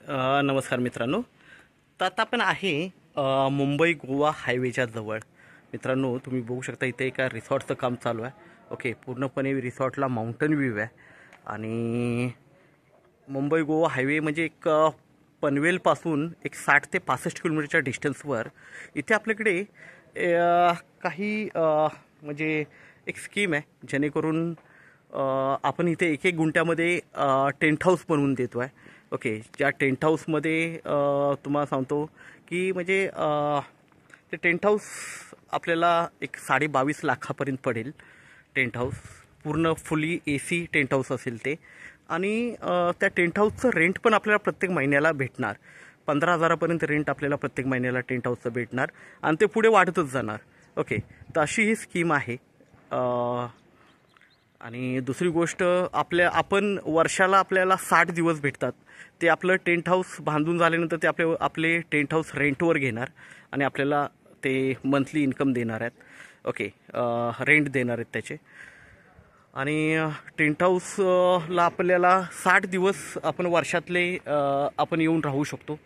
नमस्कार मित्रांनो. तर आता आपण आहे मुंबई गोवा हायवेच्या जवळ. मित्रांनो, तुम्ही बघू शकता इथे एका रिसॉर्टचं काम चालू आहे. ओके, पूर्णपणे रिसॉर्टला माउंटन व्ह्यू आहे. आणि मुंबई गोवा हायवे म्हणजे एक पनवेलपासून एक 60 ते 65 किलोमीटरच्या डिस्टन्सवर इथे आपल्याकडे काही म्हणजे एक स्कीम आहे, जेणेकरून आपण इथे एक एक गुंठ्यामध्ये टेंट हाऊस बनवून देतो आहे. ओके, ज्या टेंट हाऊसमध्ये तुम्हाला सांगतो की म्हणजे ते टेंट हाऊस आपल्याला एक 22.5 लाखापर्यंत पडेल. टेंट हाऊस पूर्ण फुली AC टेंट हाऊस असेल ते. आणि त्या टेंट हाऊसचं रेंट पण आपल्याला प्रत्येक महिन्याला भेटणार. 15,000पर्यंत रेंट आपल्याला प्रत्येक महिन्याला टेंट हाऊसचं भेटणार आणि ते पुढे वाढतच जाणार. ओके, तर अशी ही स्कीम आहे. आणि दुसरी गोष्ट, आपण वर्षाला आपल्याला 60 दिवस भेटतात. ते आपलं टेंट हाऊस बांधून झाल्यानंतर ते आपले टेंट हाऊस रेंटवर घेणार आणि आपल्याला ते मंथली इन्कम देणार आहेत. ओके, रेंट देणार आहेत त्याचे. आणि टेंट हाऊसला आपल्याला 60 दिवस आपण वर्षातले आपण येऊन राहू शकतो.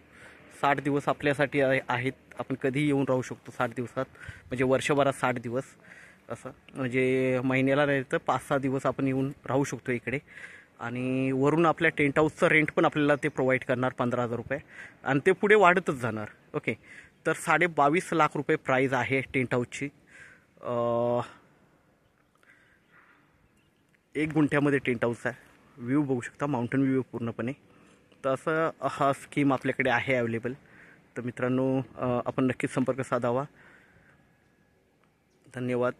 60 दिवस आपल्यासाठी आहेत. आपण कधीही येऊन राहू शकतो 60 दिवसात, म्हणजे वर्षभरात 60 दिवस. असं म्हणजे महिन्याला नाही तर 5-6 दिवस आपण येऊन राहू शकतो इकडे. आणि वरून आपल्या टेंट हाऊसचं रेंट पण आपल्याला ते प्रोव्हाइड करणार 15,000 रुपये, आणि ते पुढे वाढतच जाणार. ओके, तर 22.5 लाख रुपये प्राईज आहे टेंट हाऊसची. 1 गुंठ्यामध्ये टेंट हाऊस आहे. व्ह्यू बघू शकता, माउंटन व्ह्यू पूर्णपणे. तर असं हा स्कीम आपल्याकडे आहे अवेलेबल. तर मित्रांनो, आपण नक्कीच संपर्क साधावा. धन्यवाद.